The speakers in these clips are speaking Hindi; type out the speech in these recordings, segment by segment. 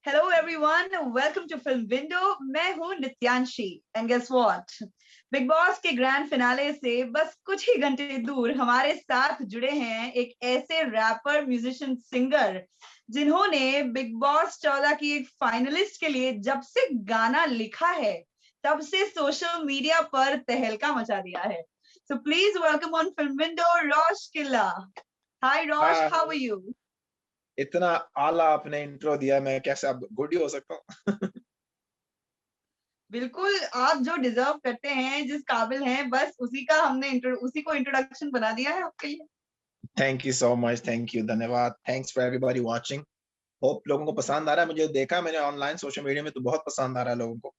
Hello everyone, welcome to Film Window. मैं हूँ नित्यांशी and guess what? Big boss के ग्रैंड फिनाले से बस कुछ ही घंटे दूर हमारे साथ जुड़े हैं एक ऐसे रैपर, म्यूजिशियन, सिंगर जिन्होंने बिग बॉस 14 की एक फाइनलिस्ट के लिए जब से गाना लिखा है तब से सोशल मीडिया पर तहलका मचा दिया है. So please welcome on Film Window Rosh Killa. Hi Rosh, हाँ, how are you? इतना आला आपने इंट्रो दिया, मैं कैसे आप गुड ही हो सकता हूँ। बिल्कुल, आप जो डिजर्व करते हैं, जिस काबिल हैं, बस उसी को इंट्रोडक्शन बना दिया है आपके लिए. Thank you so much, thank you, धन्यवाद। Thanks for everybody watching. Hope लोगों को पसंद आ रहा है। मुझे देखा मैंने ऑनलाइन सोशल मीडिया में तो बहुत पसंद आ रहा है लोगों को।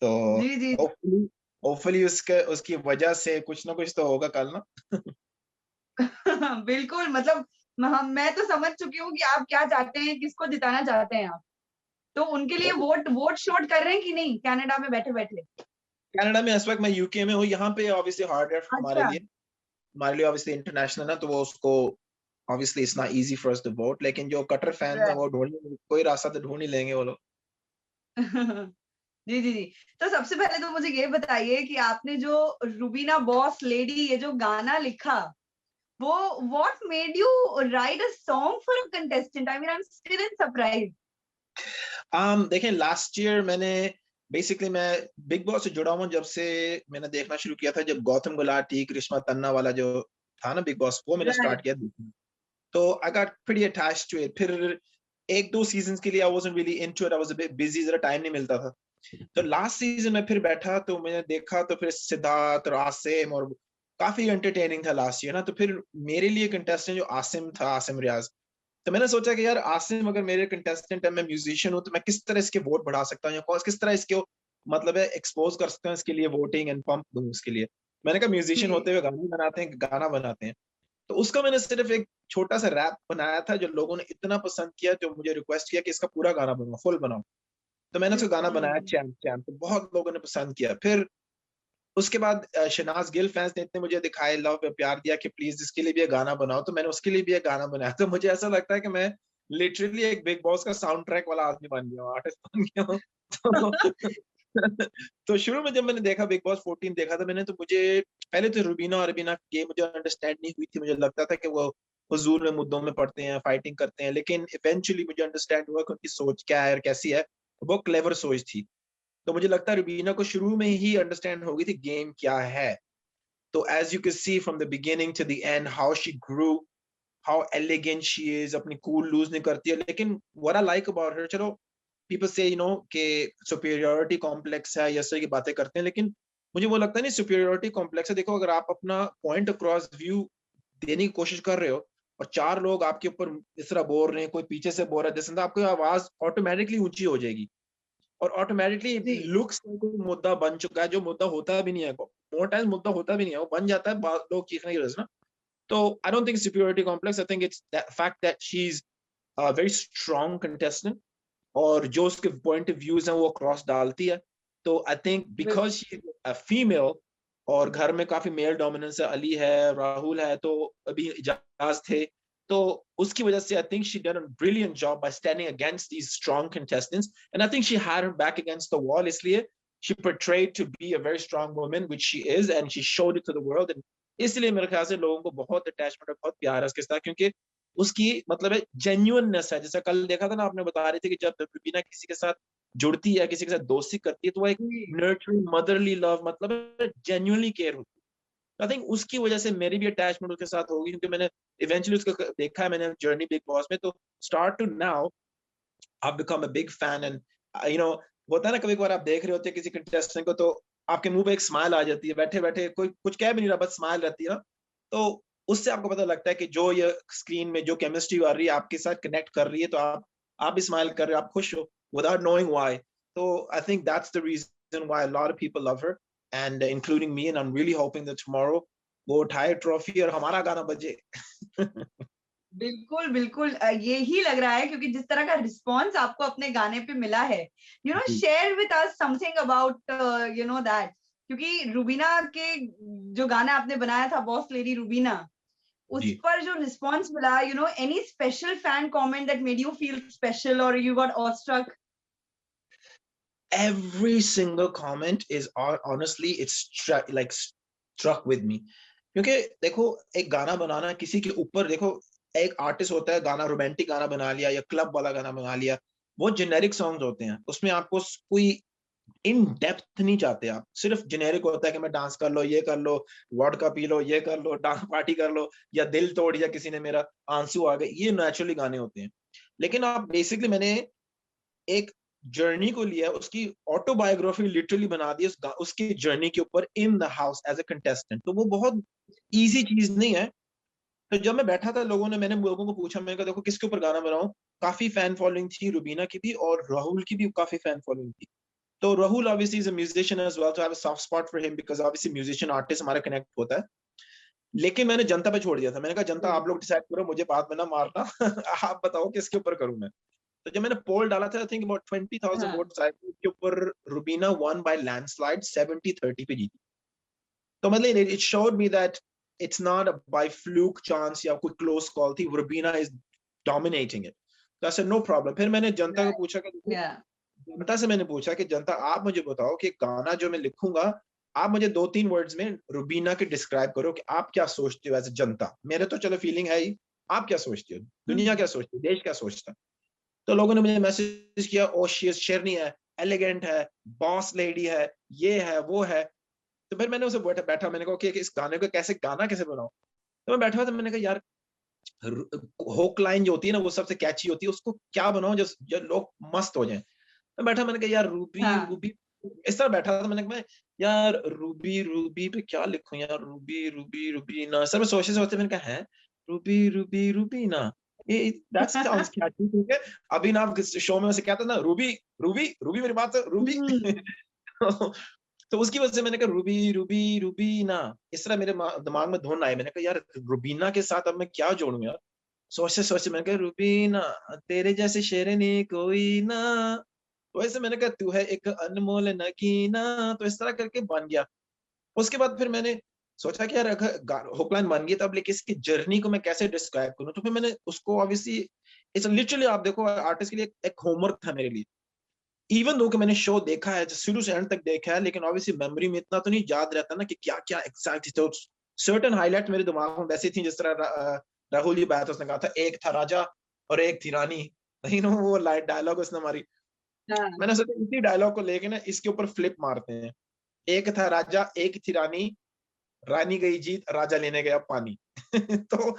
तो जी, जी. होपफुली होपफुली उसकी वजह से कुछ ना कुछ तो होगा कल ना। बिल्कुल, मतलब मैं तो समझ चुकी हूँ कि आप क्या चाहते हैं, किसको जिताना चाहते हैं आप. तो उनके लिए वोट वोट शोट कर रहे हैं कि नहीं कनाडा में बैठे-बैठे? कनाडा में इस वक्त मैं यूके में हूँ। यहाँ पे ऑब्वियसली हार्ड है अच्छा. हमारे लिए ऑब्वियसली इंटरनेशनल है, तो वो उसको obviously it's not easy for us to vote. लेकिन जो कटर फैंस हैं वो कोई रास्ता तो ढूंढ ही लेंगे वो लोग। जी, जी, जी. तो सबसे पहले तो मुझे ये बताइए कि आपने जो रूबीना बॉस लेडी ये जो गाना लिखा, वो what made you write a song for a contestant? I mean, I'm still in surprise. देखें, लास्ट ईयर बेसिकली मैं बिग बॉस से जुड़ा हूँ जब से मैंने देखना शुरू किया था, जब गौतम गुलाटी, करिश्मा तन्ना वाला जो था ना बिग बॉस, वो मैंने Right. स्टार्ट किया देखना। तो I got pretty attached to it. फिर एक दो सीजन्स के लिए I wasn't really into it, I was a bit busy, जरा टाइम नहीं मिलता था। तो लास्ट सीजन में फिर बैठा तो मैंने देखा, तो फिर सिद्धार्थ और आसिम, और काफी एंटरटेनिंग था लास्ट ईयर ना। तो फिर मेरे लिए कंटेस्टेंट जो आसिम था, आसिम रियाज, तो मैंने सोचा कि यार आसिम अगर मेरे कंटेस्टेंट है, मैं म्यूजिशियन हूँ, तो मैं किस तरह इसके वोट बढ़ा सकता हूँ, या किस तरह इसके मतलब है एक्सपोज कर सकता हूँ इसके लिए, वोटिंग एंड पंप दूं उसके लिए। मैंने कहा म्यूजिशियन जी. होते हुए गाने बनाते हैं, गाना बनाते हैं। तो उसका मैंने सिर्फ एक छोटा सा रैप बनाया था, जो लोगों ने इतना पसंद किया, जो मुझे रिक्वेस्ट किया कि इसका पूरा गाना बनाओ, फुल बनाओ। तो मैंने उसका गाना बनाया हम्म. चैम्प चैम्प, तो बहुत लोगों ने पसंद किया। फिर उसके बाद शहनाज गिल फैंस ने इतने मुझे दिखाए, लव प्यार दिया कि प्लीज इसके लिए भी एक गाना बनाओ, तो मैंने उसके लिए भी एक गाना बनाया। तो मुझे ऐसा लगता है कि मैं लिटरली एक बिग बॉस का साउंड ट्रैक वाला आदमी बन गया हूँ, आर्टिस्ट बन गया हूँ। तो शुरू में जब मैंने देखा बिग बॉस 14 देखा था मैंने, तो मुझे पहले तो रुबीना और अरबीना की मुझे अंडरस्टैंड नहीं हुई थी। मुझे लगता था कि वो हुजूर में मुद्दों में पड़ते हैं, फाइटिंग करते हैं, लेकिन इवेंचुअली मुझे अंडरस्टैंड हुआ कि उनकी सोच क्या है और कैसी है। वो क्लेवर सोच थी। तो मुझे लगता है रुबीना को शुरू में ही अंडरस्टैंड हो गई थी गेम क्या है। तो as you can see from the beginning to the end how she grew, how elegant she is, अपनी कूल लूज नहीं करती है। लेकिन what I like about her, चलो पीपल से कि सुपीरियोरिटी कॉम्प्लेक्स है, इस तरह की बातें करते हैं, लेकिन मुझे वो लगता है नहीं सुपीरियोरिटी कॉम्प्लेक्स है। देखो, अगर आप अपना पॉइंट अक्रॉस व्यू देने की कोशिश कर रहे हो और चार लोग आपके ऊपर इस तरह बोल रहे हैं, कोई पीछे से बोल रहा है, जैसे आपकी आवाज ऑटोमेटिकली ऊंची हो जाएगी, और ऑटोमेटिकली जी. लुक्स कोई मुद्दा बन चुका है, जो मुद्दा होता भी नहीं है। मोर टाइम मुद्दा होता भी नहीं है, वो बन जाता है लोग चीखने की वजह से ना। तो I don't think superiority complex, I think it's that fact that she is a very strong contestant, और जो उसके पॉइंट ऑफ व्यूज हैं वो क्रॉस डालती है। तो आई थिंक बिकॉज बिल्कुल. शी अ फीमेल, और घर में काफी मेल डोमिनेंस है, अली है, राहुल है, तो अभी इजाज थे, तो उसकी वजह से I think she done a brilliant job by standing against these strong contestants, and I think she had her back against the wall. इसलिए she portrayed to be a very strong woman, which she is, and she showed it to the world, and इसलिए मेरे ख्याल से लोगों को बहुत अटैचमेंट और बहुत प्यार है उसके साथ, क्योंकि उसकी मतलब है जेन्युइननेस है। जैसा कल देखा था ना, आपने बता रही थी कि जब रुबीना किसी के साथ जुड़ती है, किसी के साथ दोस्ती करती है, तो वो एक जी. नर्चरिंग मदरली लव, मतलब जेन्युइनली केयर होती है। आई थिंक उसकी वजह से मेरी भी अटैचमेंट उसके साथ होगी, क्योंकि मैंने इवेंचुअली उसको देखा है, मैंने जर्नी बिग बॉस में, तो start to now I've become a big fan, and you know, होता है ना, कभी कभार आप देख रहे होते हैं किसी कंटेस्टेंट को, तो आपके मुंह पे एक स्माइल आ जाती है, बैठे बैठे कोई कुछ कह भी नहीं रहा, बस स्माइल रहती है ना। तो उससे आपको पता लगता है कि जो ये स्क्रीन में जो केमिस्ट्री आ रही है, आपके साथ कनेक्ट कर रही है, तो आप भी स्माइल कर रहे हो, आप खुश हो विदाउट नोइंग व्हाई। तो I think that's the reason why a lot of people love her, and including me, and I am really hoping that tomorrow वो उठाए ट्रॉफी और हमारा गाना बजे। बिल्कुल, बिल्कुल. यही लग रहा है क्योंकि जिस तरह का रिस्पॉन्स आपको अपने गाने पे मिला है, जी। Share with us something about that. क्योंकि रूबीना के जो गाना आपने बनाया था, बॉस लेडी रूबीना, उस जी पर जो रिस्पॉन्स मिला, any special fan comment that made you feel special और you got awestruck? every single comment is honestly it's struck with me क्योंकि देखो एक गाना बनाना किसी के ऊपर देखो एक आर्टिस्ट होता है गाना रोमांटिक गाना बना लिया या क्लब वाला गाना बना लिया वो जेनेरिक सॉन्ग्स होते हैं उसमें आपको कोई इन डेप्थ नहीं चाहते आप सिर्फ जेनेरिक होता है कि मैं डांस कर लो ये कर लो वोडका पी लो ये कर लो डांस पार्टी कर लो या दिल तोड़ दिया किसी ने मेरा आंसू आ गए ये नेचुरली गाने होते हैं लेकिन आप बेसिकली मैंने एक जर्नी को लिया उसकी ऑटोबायोग्राफी लिटरली बना दी उसकी जर्नी के ऊपर in the house as a contestant तो वो बहुत इजी चीज नहीं है तो जब मैं बैठा था मैंने लोगों को पूछा मैंने कहा देखो किसके ऊपर गाना बनाऊं काफी फैन फॉलोइंग थी रुबीना की भी और राहुल की भी काफी फैन फॉलोइंग थी तो Rahul obviously is a musician as well so I have a soft spot for him because obviously musician artist हमारा कनेक्ट होता है लेकिन मैंने जनता पे छोड़ दिया था मैंने कहा जनता आप लोग डिसाइड करो मुझे बाद में ना मारना आप बताओ किसके ऊपर करूं मैं तो जब मैंने पोल डाला था आई थिंक अबाउट 20,000 हाँ, वोट्स आए थे उसके ऊपर रुबीना वन बाय लैंडस्लाइड 70-30 पे जीती तो मतलब it showed me that it's not by fluke chance या कोई क्लोज कॉल थी रुबीना इज डोमिनेटिंग इट तो आई सेड नो प्रॉब्लम फिर मैंने जनता को right, पूछा कि yeah, जनता से मैंने पूछा कि जनता आप मुझे बताओ कि गाना जो मैं लिखूंगा आप मुझे 2-3 वर्ड्स में रुबीना के डिस्क्राइब करो कि आप क्या सोचते हो एज अ जनता मेरे तो चलो फीलिंग है ही आप क्या सोचते हो दुनिया क्या सोचती है देश क्या सोचता है तो लोगों ने मुझे मैसेज किया ओ शी इज शेरनी है एलिगेंट है बॉस लेडी है ये है वो है तो फिर मैंने उसे बैठा मैंने कहा कि इस गाने को कैसे गाना कैसे बनाऊं तो मैं बैठा हुआ था मैंने कहा यार होक लाइन जो होती है ना वो सबसे कैची होती है उसको क्या बनाऊं जो लोग मस्त हो जाएं मैं बैठा मैंने कहा यार रूबी हाँ, रूबी इस तरह बैठा था मैंने कहा यार रूबी रूबी पे क्या लिखूं यार रूबी रूबी रूबी ना सर मैं सोचते सोचते मैंने कहा है रूबी रूबी रूबी ना ये दैट साउंड्स कैची ठीक है अभी ना आप शो में वैसे कहते ना रूबी रूबी रूबी मेरी बात है रूबी हम्म, तो उसकी वजह से मैंने कहा रूबी रूबी रूबी ना इस तरह मेरे दिमाग में धुन आई मैंने कहा यार रूबीना के साथ अब मैं क्या जोड़ूं यार सोचते सोचते मैंने कहा रूबीना तेरे जैसे शेरनी कोई ना तो ऐसे मैंने कहा तू है एक अनमोल नगीना तो इस तरह करके बन गया उसके बाद फिर मैंने सोचा कि यार अगर हुकलाइन बन गई तब लेकिन इसकी जर्नी को मैं कैसे डिस्क्राइब करूं तो फिर मैंने उसको ऑब्वियसली इट्स लिटरली आप देखो आर्टिस्ट के लिए एक होमवर्क था मेरे लिए इवन दो कि मैंने शो देखा है शुरू से एंड तक देखा है लेकिन ऑब्वियसली मेमोरी में इतना तो नहीं याद रहता ना कि क्या क्या एग्जैक्ट तो सर्टेन हाईलाइट मेरे दिमाग में वैसी थी जिस तरह राहुल जी बात उसने कहा था एक था राजा और एक थी रानी नहीं ना वो लाइट डायलॉग उसने हमारी हाँ, मैंने सोचा इसी डायलॉग को लेके ना इसके ऊपर फ्लिप मारते हैं एक था राजा एक थी रानी रानी गई जीत राजा लेने गया पानी तो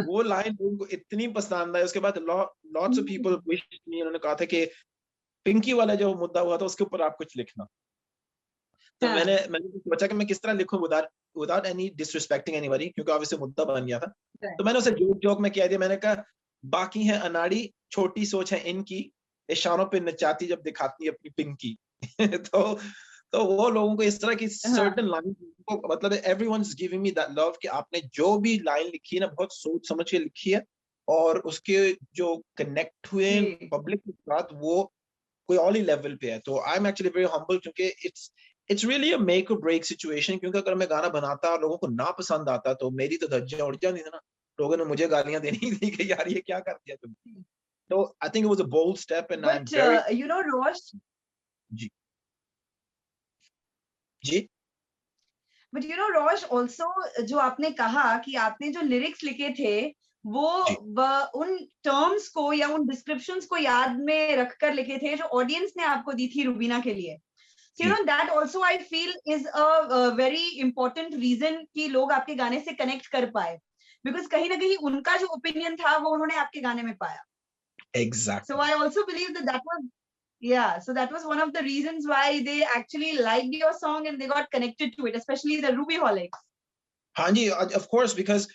वो लाइन उनको इतनी पसंद आई उसके बाद lots of people wish me उन्होंने कहा था कि पिंकी वाला जो मुद्दा हुआ था उसके ऊपर आप कुछ लिखना तो मैंने हाँ, मैंने सोचा कि मैं किस तरह लिखूं विदाउट एनी डिसरिस्पेक्टिंग एनीबॉडी क्योंकि ऑब्वियसली मुद्दा बन गया था right, तो मैंने उसे जोक जोक में किया दिया मैंने कहा बाकी है अनाड़ी छोटी सोच है इनकी इशारों पे नचाती जब दिखाती अपनी पिंकी तो वो लोगों को इस तरह की हाँ, सर्टेन लाइन को मतलब everyone is giving me that love कि आपने जो भी लाइन लिखी है ना बहुत सोच समझ के लिखी है और उसके जो कनेक्ट हुए जी, पब्लिक के साथ वो कोई और ही लेवल पे है तो I am actually very humble क्योंकि इट्स रियली अ मेक और ब्रेक सिचुएशन क्योंकि अगर मैं गाना बनाता और लोगों को ना पसंद आता तो मेरी तो धज्जियां उड़ जाती थी ना लोगों ने मुझे गालियां देनी थी कि यार ये क्या कर दिया तुम तो I think it was a bold step and I am but very रोश, जी जी बट रोश ऑल्सो जो आपने कहा कि आपने जो लिरिक्स लिखे थे वो जी उन टर्म्स को या उन डिस्क्रिप्शंस को याद में रखकर लिखे थे जो ऑडियंस ने आपको दी थी रुबीना के लिए। So, ji that also I feel is a very important reason कि लोग आपके गाने से कनेक्ट कर पाए, बिकॉज कहीं ना कहीं उनका जो ओपिनियन था वो उन्होंने आपके गाने में पाया। So exactly I also believe that was, yeah, so that was one of the reasons why they actually liked your song and they got connected to it, especially the Rubyholics. हाँ जी ऑफ कोर्स बिकॉज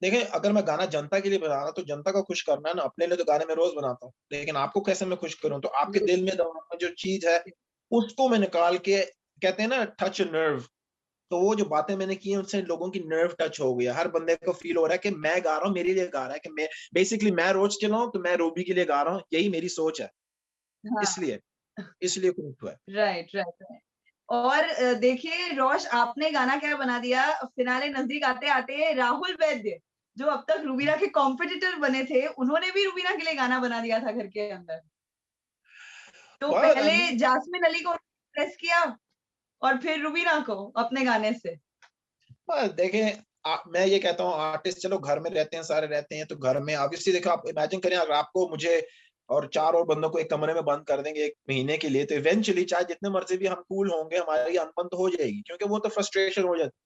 देखें अगर मैं गाना जनता के लिए बना रहा तो जनता को खुश करना है ना अपने लिए तो गाने में रोज बनाता हूँ लेकिन आपको कैसे मैं खुश करूं तो आपके दिल में दिमाग में जो चीज है उसको मैं निकाल के कहते हैं ना टच नर्व तो वो जो बातें मैंने की हैं उनसे लोगों की नर्व टच हो गया हर बंदे को फील हो रहा है कि मैं गा रहा हूँ मेरे लिए गा रहा है कि मैं बेसिकली मैं रोज चलाऊं तो मैं रोबी के लिए गा रहा हूँ यही मेरी सोच है हाँ, इसलिए इसलिए कनेक्ट हुआ है राइट राइट राइट। और देखिए रोश, आपने गाना क्या बना दिया, फिनाले नजदीक आते आते राहुल वैद्य जो अब तक रुबीना के कॉम्पिटिटर बने थे, उन्होंने भी रुबीना के लिए गाना बना दिया था घर के अंदर। तो Well, I पहले mean, जास्मिन अली को प्रेस किया और फिर रुबीना को अपने गाने से। देखें, मैं ये कहता हूँ आर्टिस्ट चलो घर में रहते हैं, सारे रहते हैं, तो घर में ऑब्वियसली देखो, आप इमेजिन करें अगर आपको, मुझे और 4 और बंदों को एक कमरे में बंद कर देंगे 1 महीने के लिए, तो इवेंचुअली चाहे जितने मर्जी भी हम कूल होंगे, हमारी अनबन तो हो जाएगी, क्योंकि वो तो फ्रस्ट्रेशन हो जाती।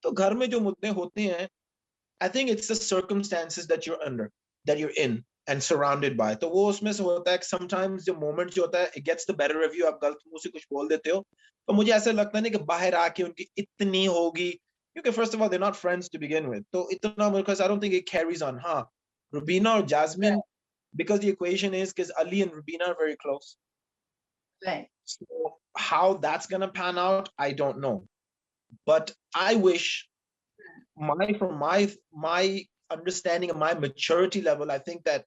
तो घर में जो मुद्दे होते हैं, I think it's the circumstances that you're under, that you're in and surrounded by, तो वो उसमें से होता है कि समटाइम्स जो मोमेंट जो होता है, it gets the better of you, आप गलत मुंह से कुछ बोल देते हो। तो मुझे ऐसा लगता नहीं कि बाहर आके उनकी इतनी होगी, क्योंकि first of all they're not friends to begin with, तो इतना because I don't think it carries on। हाँ, Rubina or Jasmine, because the equation is because Ali and Rubina are very close, Right. so how that's gonna pan out, I don't know, but I wish from my understanding and my maturity level, I think that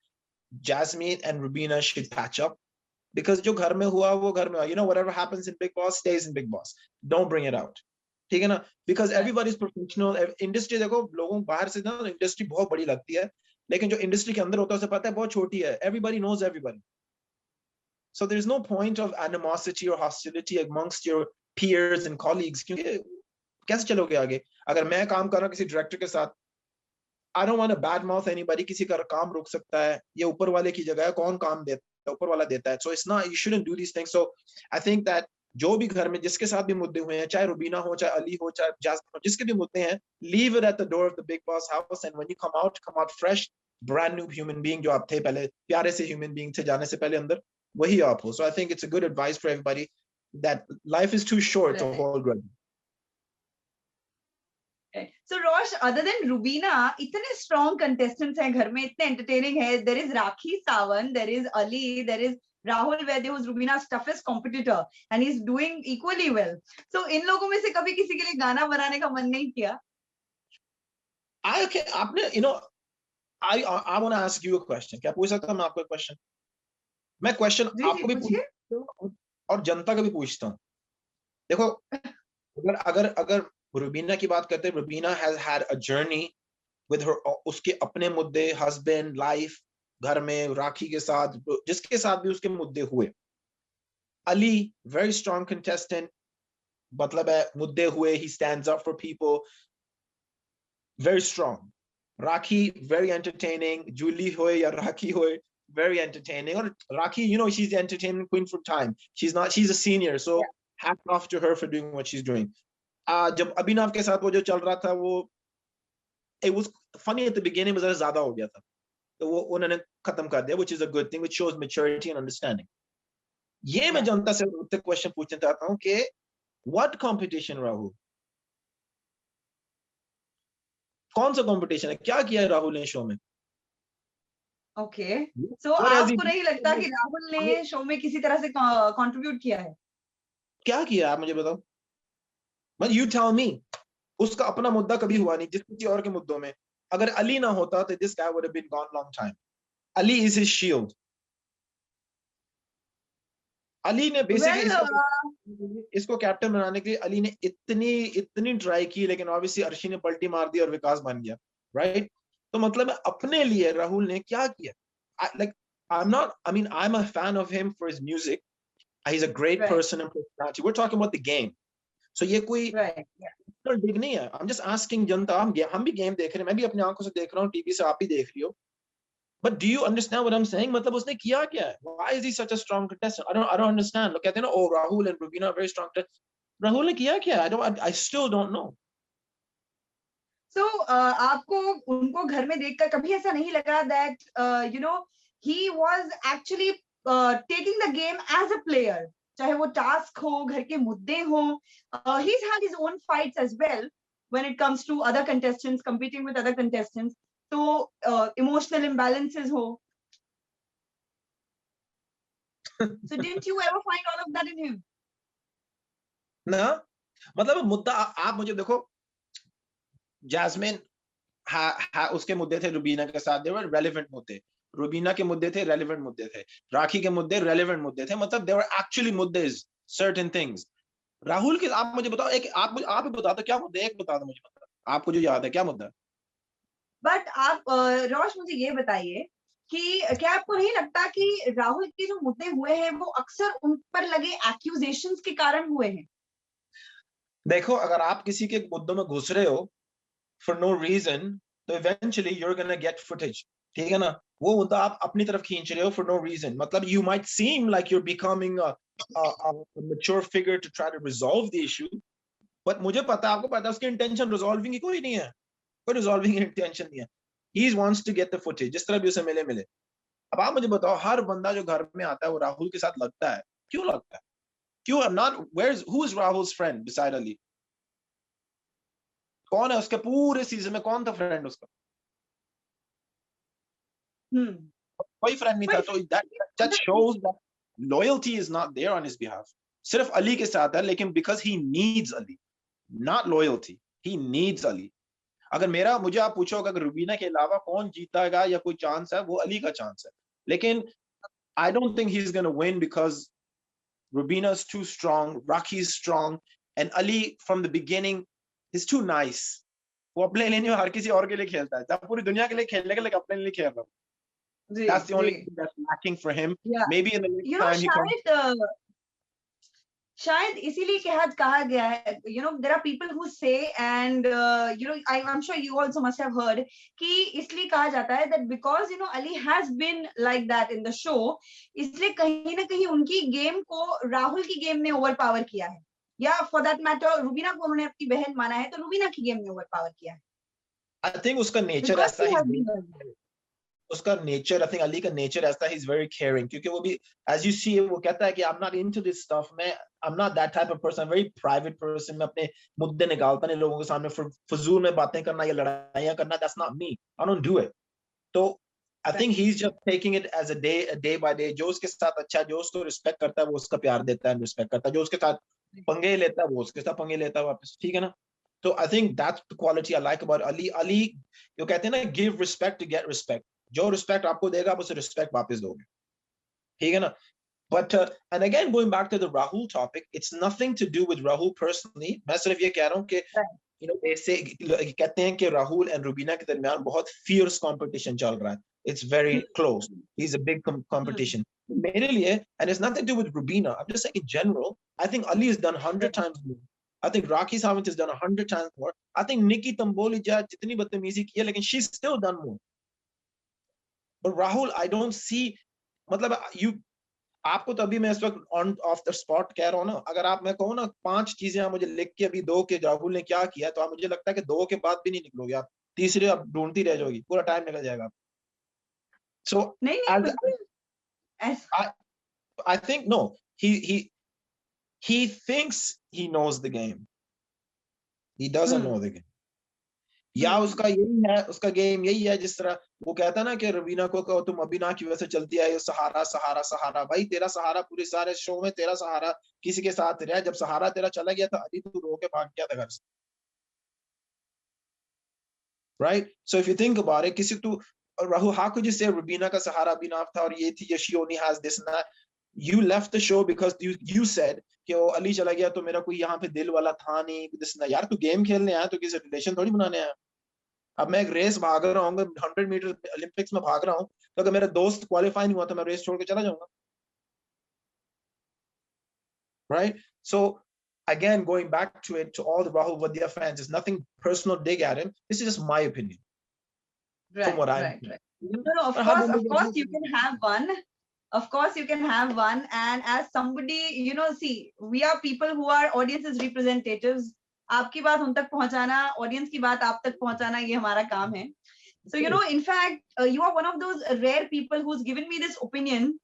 Jasmine and Rubina should patch up, because जो घर में हुआ वो घर में हुआ, you know, whatever happens in Big Boss stays in Big Boss, don't bring it out, ठीक है ना, because everybody's professional, industry देखो, लोगों बाहर से ना industry बहुत बड़ी लगती है, लेकिन जो industry के अंदर होता है उसे पता है बहुत छोटी है, everybody knows everybody, so there's no point of animosity or hostility amongst your peers and colleagues, क्योंकि कैसे चलोगे आगे? अगर मैं काम कर रहा हूँ किसी डायरेक्टर के साथ, I don't want to badmouth anybody, किसी का काम रुक सकता है, ये ऊपर वाले की जगह है, कौन काम देता है, ऊपर वाला देता है, so it's not, you shouldn't do these things, so I think that जो भी घर में जिसके साथ भी मुद्दे हुए हैं, चाहे रुबीना हो, चाहे अली हो, चाहे जास्मिन हो, जिसके भी मुद्दे हैं, leave it at the door of the Big Boss house, and when you come out fresh, brand new human being जो आप थे पहले, प्यारे से human being थे जाने से पहले अंदर, वही आप हो, so I think it's a good advice for everybody that life is too short to hold grudges. So Rosh, other than Rubina, इतने strong contestants हैं घर में, इतने entertaining है. There is Rakhi Sawant, there is Ali, there is Rahul Vaidya, who's Rubina's toughest competitor, and he's doing equally well. So इन लोगों में से कभी किसी के लिए गाना बनाने का मन नहीं किया? Okay, आपने, you know, I want to ask you a question. क्या पूछ सकता हूँ मैं आपको एक question? मैं question आपको भी पूछता हूँ और जनता का भी पूछता हूँ. देखो, अगर रुबीना की बात करते हैं, Rubina has had a journey with her, उसके अपने मुद्दे, husband, life, घर में राखी के साथ, जिसके साथ भी उसके मुद्दे हुए. Ali, very strong contestant, मतलब है मुद्दे हुए, he stands up for people, very strong. Rakhi, very entertaining. Julie hoye ya Rakhi hoye, very entertaining. Or Rakhi, you know, she's the entertainment queen for time. She's a senior, so hats off to her for doing what she's doing. जब अभिनव के साथ वो जो चल रहा था, वो, it was funny at the beginning, but ज़्यादा हो गया था, तो वो उन्होंने खत्म कर दिया, which is a good thing, which shows maturity and understanding. ये मैं जनता से उत्तर क्वेश्चन पूछना चाहता हूँ कि what competition, राहुल? कौन सा कंपटीशन है, क्या किया है राहुल ने शो में? ओके, सो आपको नहीं लगता कि राहुल ने शो में किसी तरह से कंट्रीब्यूट किया है? क्या किया आप मुझे बताओ, मतलब you tell me. उसका अपना मुद्दा कभी हुआ नहीं, जिस किसी और के मुद्दों में, अगर अली ना होता तो this guy would have been gone long time. Ali is his shield. Ali ने बेसिकली इसको कैप्टन बनाने के लिए अली ने इतनी ट्राई की, लेकिन ऑब्वियसली अर्शी ने पलटी मार दी और विकास बन गया, राइट? तो मतलब अपने लिए राहुल ने क्या किया? I'm a fan of him for his music. He's a great person and personality. We're talking about the game. So ये कोई dig नहीं है. I'm just asking जनता, हम भी गेम देख रहे हैं, मैं भी अपनी आंखों से देख रहा हूँ, टीवी से आप भी देख रही हो. But do you understand what I'm saying? मतलब उसने किया क्या है? Why is he such a strong contestant? I don't understand. Look, कहते हैं ना, oh, Rahul and Rubina are very strong. Rahul ने किया क्या? I still don't know. So आपको उनको घर में देखकर कभी ऐसा नहीं लगा that you know he was actually taking the game as a player? चाहे वो टास्क हो, घर के मुद्दे हो, he's had his own fights as well when it comes to other contestants, competing with other contestants. तो emotional imbalances हो. So didn't you ever find all of that in him? ना, मतलब मुद्दा आप मुझे देखो, जैस्मिन उसके मुद्दे थे रुबीना के साथ, they were relevant मुद्दे. रुबीना के मुद्दे थे, relevant मुद्दे थे. राखी के मुद्दे relevant मुद्दे थे, मतलब they were actually मुद्दे, certain things. राहुल के, आप मुझे बताओ, एक आप ही बता दो क्या मुद्दे, एक बता दो मुझे, मतलब आपको जो याद है क्या मुद्दा? बट आप रोश मुझे ये बताइए कि क्या आपको नहीं लगता कि राहुल के जो मुद्दे हुए हैं वो अक्सर उन पर लगे एक्यूजेशंस के कारण हुए हैं? देखो, अगर आप किसी के मुद्दों में घुस रहे हो for no reason, तो eventually you're gonna get footage. ठीक है ना? वो मुद्दा आप अपनी तरफ खींच रहे हो for no reason. मतलब you might seem like you're becoming a mature figure to try to resolve the issue, but मुझे पता है, आपको पता है उसकी intention resolving की कोई नहीं है, कोई resolving intention नहीं है. He wants to get the footage, जिस तरह भी उसे मिले मिले. अब आप मुझे बताओ, हर बंदा जो घर में आता है वो राहुल के साथ लगता है, क्यों लगता है? क्यों? not who is Rahul's friend beside Ali? कौन है उसके पूरे सीजन में, कौन था फ्रेंड उसका? हम्म। कोई फ्रेंड नहीं था. तो that shows that loyalty is not there on his behalf. सिर्फ अली के साथ है, लेकिन because he needs Ali, not loyalty. He needs Ali. अगर मुझे आप पूछोगे अगर रुबीना के अलावा कौन जीतेगा या कोई चांस है, वो अली का चांस है. लेकिन I don't think he's going to win because Rubina is too strong, Rakhi is strong, and Ali from the beginning is too nice. वो अपने लिए नहीं, हर किसी और के लिए खेलता है. जब पूरी दुनिया के लिए खेलने के लिए अपने लिए खेल रहा है. That's the only thing that's lacking for him. Yeah. Maybe in the next time he comes. शायद इसीलिए कहा गया है, there are people who say, and I'm sure you also must have heard कि इसलिए कहा जाता है that because Ali has been like that in the show, इसलिए कहीं ना कहीं उनकी गेम को राहुल की गेम ने ओवरपावर किया है, या फॉर दैट मैटर रुबीना को उन्होंने अपनी बहन माना है तो रुबीना की गेम ने ओवरपावर किया है. I think उसका नेचर ऐसा है, उसका नेचर, आई थिंक अली का नेचर ऐसा, ही इज वेरी केयरिंग. क्योंकि वो भी एज यू सी वो कहता है कि I am not into this stuff, मैं I am not that type of person, very private person. मैं अपने मुद्दे निकालता नहीं लोगों के सामने, फजूल में बातें करना या लड़ाइयां करना, that's not me, I don't do it. तो I think he is just taking it as a day by day. जो उसके साथ अच्छा, जो उसको रिस्पेक्ट करता है वो उसका प्यार देता है, रिस्पेक्ट करता है. जो उसके साथ पंगे लेता है वो उसके साथ पंगे लेता है वापस. ठीक है ना? तो I think that's the quality I like about Ali. Ali जो कहते हैं ना, give respect to get respect. जो रिस्पेक्ट आपको देगा आप उसे रिस्पेक्ट वापस दोगे. ठीक है ना? But and again going back to the Rahul topic, it's nothing to do with Rahul personally. मैं सिर्फ ये कह रहा हूँ कि ऐसे कहते हैं कि राहुल एंड रुबीना के दरमियान बहुत fierce competition चल रहा है. It's very close. He's a big competition. मेरे लिए, and it's nothing to do with Rubina. I'm just saying in general, I think Ali has done 100 times more. I think Rakhi Sawant has done 100 times more. I think Nikki Tamboli जितनी बदतमीजी की है, लेकिन she's still done more. But Rahul, I don't see, मतलब आपको तो अभी मैं इस वक्त ऑन ऑफ द स्पॉट कह रहा हूँ ना. अगर आप, मैं कहूँ ना 5 चीजें आप मुझे लिख के अभी दो के राहुल ने क्या किया, तो आप, मुझे लगता है कि 2 के बाद भी नहीं निकलोगे आप, तीसरे आप ढूंढती रह जाओगी, पूरा टाइम निकल जाएगा. So I think no, he thinks he knows the game. He doesn't know the game. या उसका यही है, उसका गेम यही है, जिस तरह वो कहता है ना कि रवीना को कहो तुम अभी ना की वजह से चलती है, सहारा सहारा सहारा. भाई तेरा सहारा पूरे सारे शो में, तेरा सहारा किसी के साथ रहा. जब सहारा तेरा चला गया था, अली तू रो के भाग गया था घर से. Right? So if you think about it, किसी तू Rahul, how could you say Rubina का सहारा भी ना था और ये थी, she only has this and that? You left the show because you said कि वो अली चला गया तो मेरा कोई यहाँ पे दिल वाला था नहीं, this and that. यार तू गेम खेलने आया तो किसी रिलेशन थोड़ी बनाने आया. अब मैं एक रेस भाग रहा हूँ, 100 मीटर ओलंपिक्स में भाग रहा हूँ, तो अगर मेरा दोस्त क्वालिफाई नहीं हुआ तो मैं रेस छोड़ के चला जाऊंगा. Right? So again, going back to it, to all the Rahul Vadia fans, there's nothing personal dig at him. This is just my opinion. Right, from what right. No, of course you can have one. Of course you can have one. And as somebody, see, we are people who are audiences representatives. आपकी बात उन तक पहुंचाना, ऑडियंस की बात आप तक पहुंचाना, ये हमारा काम है. So in fact, you are one of those rare people who's given me this opinion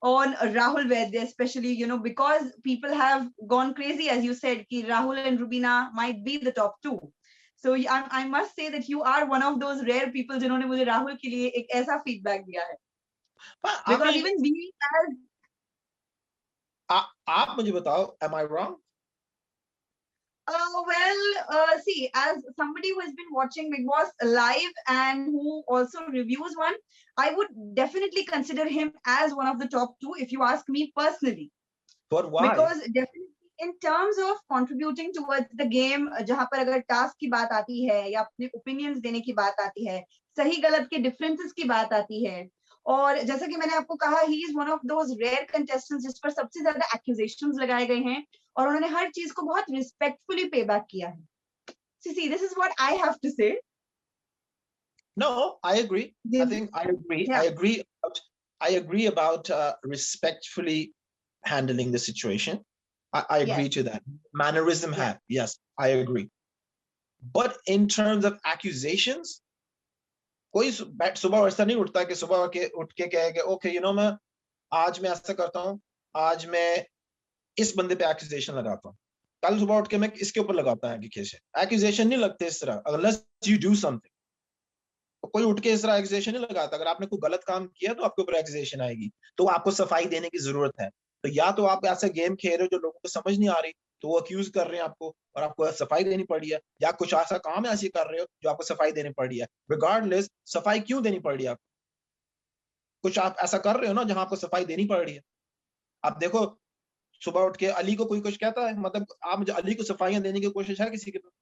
on Rahul Vaidya, especially, because people have gone crazy, as you said, ki Rahul and Rubina might be the top 2. So I must say that you are one of those rare people जिन्होंने मुझे राहुल के लिए एक ऐसा feedback दिया है. Because even we as आप मुझे बताओ, am I wrong? See, as somebody who has been watching Bigg Boss live and who also reviews one, I would definitely consider him as one of the top 2 if you ask me personally. But why? Because definitely in terms of contributing towards the game, जहाँ पर अगर task की बात आती है या अपने opinions देने की बात आती है, सही गलत के डिफरेंसेस की बात आती है। और जैसा कि मैंने आपको कहा, he is one of those rare contestants जिस पर सबसे ज्यादा एक्यूजेशंस लगाए गए हैं और उन्होंने हर चीज को बहुत रिस्पेक्टफुली पे बैक किया है। See, this is what I have to say. No, I agree. I think I agree. Yeah. I agree about respectfully handling the situation. I agree Yes. to that. Mannerism Yeah. have, yes, I agree. But in terms of accusations, कोई सुबह ऐसा नहीं उठता कि सुबह के उठ के कहेगा ओके यू नो मैं आज मैं ऐसा करता हूँ, आज मैं इस बंदे पे एक्यूजेशन लगाता हूँ, कल सुबह उठ के मैं इसके ऊपर लगाता है एक्यूजेशन नहीं लगते इस तरह, unless you do something. तो कोई उठ के इस तरह एक्यूजेशन नहीं लगाता। अगर आपने कोई गलत काम किया तो आपके ऊपर एक्यूजेशन आएगी, तो आपको सफाई देने की जरूरत है। तो या तो आप ऐसा गेम खेल रहे हो जो लोगों को समझ नहीं आ रही, तो वो अक्यूज कर रहे हैं आपको और आपको सफाई देनी पड़ी है, या कुछ ऐसा काम ऐसी कर रहे हो जो आपको सफाई देनी पड़ी है। रिगार्डलेस सफाई क्यों देनी पड़ी है आपको? कुछ आप ऐसा कर रहे हो ना जहां आपको सफाई देनी पड़ रही है। आप देखो सुबह उठ के अली को कोई कुछ कहता है, मतलब आप मुझे अली को सफाइयां देने की कोशिश है किसी के पास,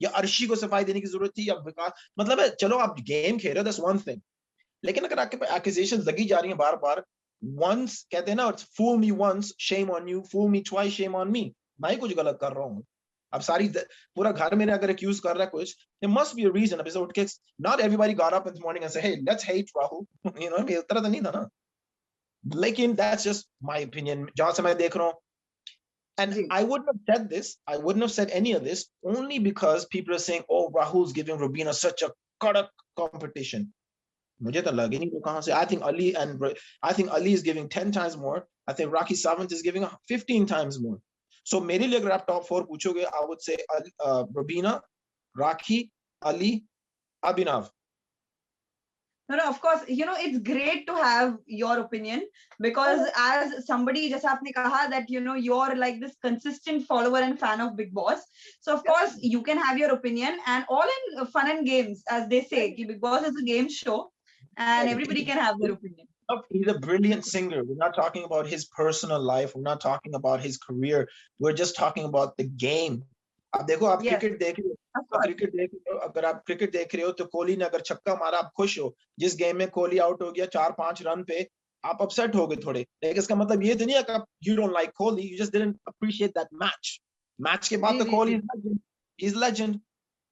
या अर्शी को सफाई देने की जरूरत थी, या विकास, मतलब है चलो आप गेम खेल रहे हो, दैट्स वन थिंग। लेकिन अगर आपके पास एक्यूजेशंस लगी जा रही हैं बार बार, वंस कहते हैं ना, fool me once shame on you, fool me twice shame on me, मैं ही कुछ गलत कर रहा हूँ। अब पूरा घर मेरे अगर एक्यूज कर रहा है कुछ, there must be a reason. अब जैसे उठ के not everybody got up in the morning and say hey let's hate Rahul, you know, ये तरह तो नहीं था ना। लेकिन that's just my opinion जहां से मैं देख रहा हूँ। And I wouldn't have said this, I wouldn't have said any of this only because people are saying, oh, Rahul's giving Rubina such a kadak competition. मुझे तो लगे नहीं वो कहां से। I think Ali is giving 10 times more. I think Rakhi Sawant is giving 15 times more. So मेरे लिए अगर आप top 4 पूछोगे, I would say Rubina, Rakhi, Ali, Abhinav. No, no, of course, you know, it's great to have your opinion because as somebody, just आपने कहा that, you know, you're like this consistent follower and fan of Big Boss. So of course you can have your opinion, and all in fun and games, as they say, कि Big Boss is a game show and everybody can have their opinion. He's a brilliant singer. We're not talking about his personal life. We're not talking about his career. We're just talking about the game. अब देखो आप क्रिकेट देख रहे हो, अगर आप क्रिकेट देख रहे हो तो कोहली ने अगर छक्का मारा आप खुश हो, जिस गेम में कोहली आउट हो गया 4-5 रन पे आप अपसेट हो गए थोड़े, लेकिन इसका मतलब ये तो नहीं है कि आप you don't like Kohli, you just didn't appreciate that match. Match के बाद तो कोहली is legend.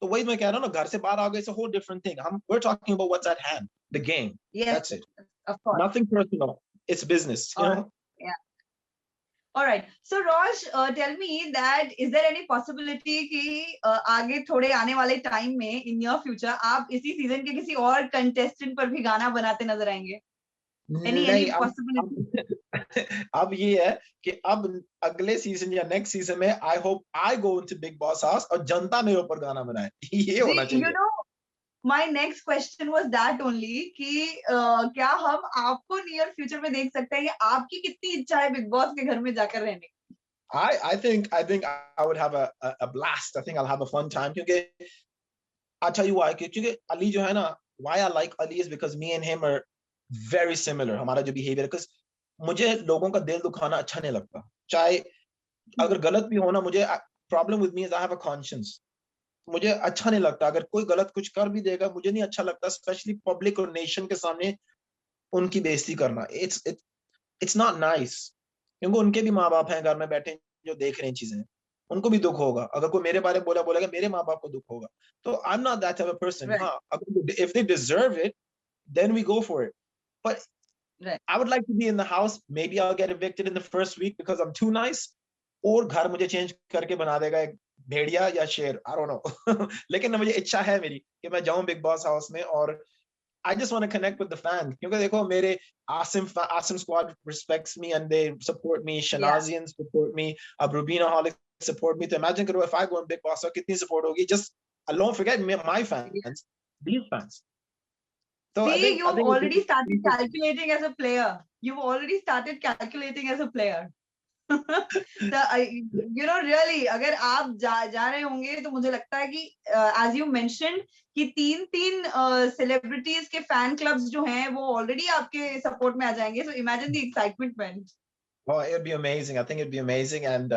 तो वही मैं कह रहा हूँ ना, घर से बाहर आ गए, it's a whole different thing. We're talking about what's at hand, the game. Yes, that's it. Of course. Nothing personal. It's business, you know? Yeah. All right. So Rosh, tell me that is there any possibility कि आगे थोड़े आने वाले टाइम में in your future आप इसी सीजन के किसी और कंटेस्टेंट पर भी गाना बनाते नजर आएंगे? Any possibility? अब ये है कि अब अगले सीजन या नेक्स्ट सीजन में I hope I go into Big Boss house और जनता मेरे ऊपर गाना बनाए। ये होना चाहिए। You know, my next question was that only कि क्या हम आपको नियर फ्यूचर में देख सकते हैं कि आपकी कितनी इच्छा है बिग बॉस के घर में जाकर रहने की? I think I would have a blast. I think I'll have a fun time क्योंकि I'll tell you why. क्योंकि Ali जो है ना, why I like Ali is because me and him are very similar. हमारा जो behavior, because मुझे लोगों का दिल दुखाना अच्छा नहीं लगता, चाहे अगर गलत भी हो ना, मुझे problem with me is I have a conscience. मुझे अच्छा नहीं लगता अगर कोई गलत कुछ कर भी देगा, मुझे नहीं अच्छा लगता, स्पेशली पब्लिक और नेशन के सामने उनकी बेइज्जती करना। इट्स नॉट नाइस, क्योंकि उनके भी माँ बाप हैं घर में बैठे जो देख रहे हैं चीजें, उनको भी दुख होगा। अगर कोई मेरे बारे में बोलेगा मेरे माँ बाप को दुख होगा। तो I am not that type of person. हाँ, अगर if they deserve it then we go for it, but I would like to be in the house. Maybe I'll get evicted in the first week because I'm too nice. और घर मुझे चेंज करके बना देगा एक भेड़िया या शेर, I don't know. लेकिन मुझे इच्छा है मेरी कि मैं जाऊं बिग बॉस हाउस में, और I just want to connect with the fans. क्योंकि देखो मेरे Asim squad respects me and they support me. Shanazians support me. Rubina Holic support me. तो imagine करो if I go in Big Boss, कितनी support होगी? Just alone, forget my fans, these fans. So see, you've already started calculating as a player. You've already started calculating as a player. You know, really, अगर आप जा रहे होंगे तो मुझे लगता है कि as you mentioned कि 3 सेलिब्रिटीज के फैन क्लब्स जो हैं वो ऑलरेडी आपके सपोर्ट में आ जाएंगे. So imagine the excitement, man. Oh, it'd be amazing. I think it'd be amazing, and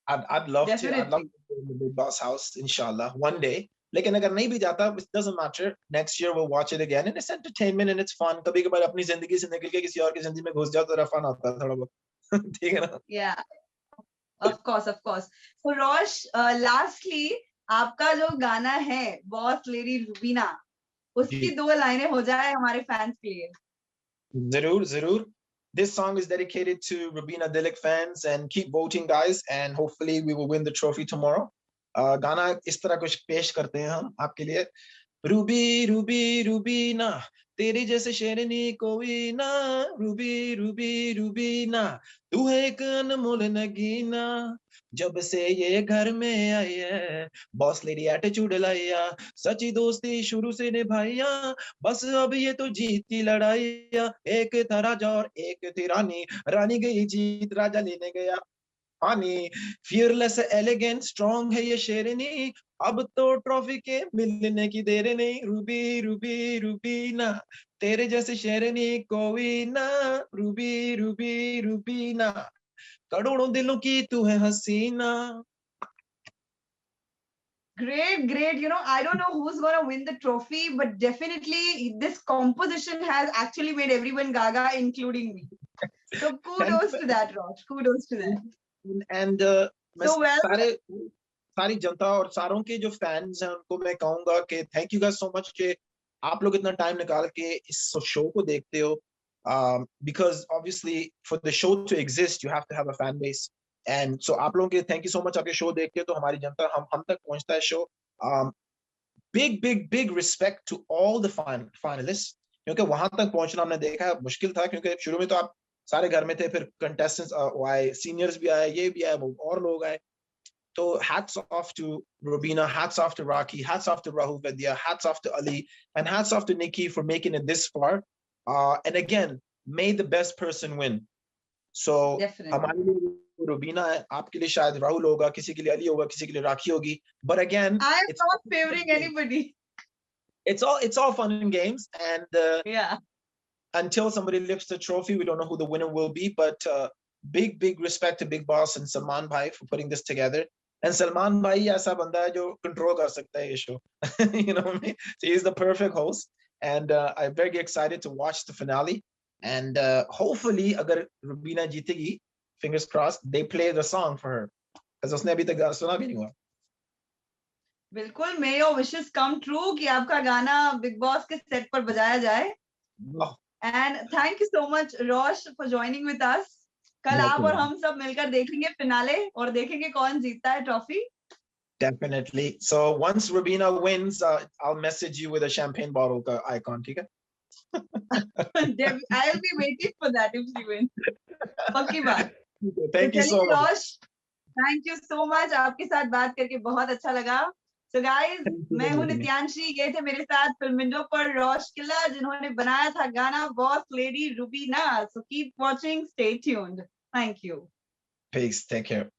I'd love to. I'd love to go in the Big Boss house, inshallah, one day. लेकिन अगर नहीं भी जाता, it doesn't matter. Next year we'll watch it again and it's entertainment and it's fun. कभी कभार अपनी जिंदगी से निकल के किसी और की जिंदगी में घुस जाओ तो थोड़ा फन आता है थोड़ा बहुत ठीक है ना? Yeah, of course, of course. So Rosh, lastly, आपका जो गाना है बॉस लेडी रुबीना, उसकी जी 2 लाइनें हो जाए हमारे फैंस के लिए. जरूर जरूर. This song is dedicated to Rubina Dilek fans and keep voting guys and hopefully we will win the trophy tomorrow. गाना इस तरह कुछ पेश करते हैं हम आपके लिए. रूबी रूबी रूबीना तेरे जैसे शेरनी कोई ना, रूबी रूबी रूबीना तू है एक अनमोल नगीना, जब से ये घर में आई है बॉस लेडी एटीट्यूड लाइया, सच्ची दोस्ती शुरू से निभाइया, बस अब ये तो जीत की लड़ाइया, एक था राजा और एक थी रानी, रानी गई जीत राजा लेने गया पानी, फियरलेस एलिगेंट स्ट्रॉन्ग है ये शेरनी, अब तो ट्रॉफी के मिलने की देर नहीं, रूबी रूबी रूबीना तेरे जैसे शेरनी कोई ना, रूबी रूबी रूबीना करोड़ों दिलों की तू है हसीना. Great, great. You know, I don't know who's gonna win the trophy, but definitely this composition has actually made everyone gaga, including me. So kudos to that, Rosh. Kudos to that. And मैं So well, सारी जनता और सारों के जो फैंस हैं उनको मैं कहूंगा कि thank you guys so much कि आप लोग इतना टाइम निकाल के इस शो को देखते हो. Because obviously for the show to exist you have to have a fan base and so आप लोगों के थैंक यू सो मच. आपके शो देखते हो तो हमारी जनता हम तक पहुंचता है show. Big respect to all the finalists क्योंकि वहां तक पहुंचना हमने देखा है मुश्किल था क्योंकि शुरू में तो आप सारे घर में थे, फिर कंटेस्टेंट्स आए, सीनियर्स भी आए, ये भी आए, और लोग आए. So hats off to Rubina, hats off to Rocky, hats off to Rahul Vidya, hats off to Ali, and hats off to Nikki for making it this far. And again, may the best person win. So हमारे लिए Rubina है, आपके लिए शायद राहुल होगा, किसी के लिए अली होगा, किसी के लिए राखी होगी. But again, I am not favoring anybody. It's all fun and games, and yeah. Until somebody lifts the trophy, we don't know who the winner will be. But big respect to Big Boss and Salman Bhai for putting this together. And Salman Bhai ऐसा बंदा है जो control कर सकता है ये show. You know what I mean? So he's the perfect host, and I'm very excited to watch the finale. And hopefully, अगर Rubina जीतेगी, fingers crossed, they play the song for her. because उसने अभी तक सुना भी नहीं हुआ. बिल्कुल, may your wishes come true कि आपका गाना बिग बॉस के सेट पर बजाया जाए. And thank you so much, Rosh, for joining with us. कल आप और हम सब मिलकर देखेंगे फिनाले और देखेंगे कौन जीतता है trophy. Definitely. So once Rubina wins, I'll message you with a champagne bottle icon. ठीक है? I'll be waiting for that if she wins. पक्की बात. Thank you so much. Rosh, thank you so much. आपके साथ बात करके बहुत अच्छा लगा. So guys, मैं हूँ नित्यांशी, ये थे मेरे साथ फिल्म विंडो पर रोश किला जिन्होंने बनाया था गाना boss lady Rubina. So keep watching, stay tuned. Thank you. Peace. Take care.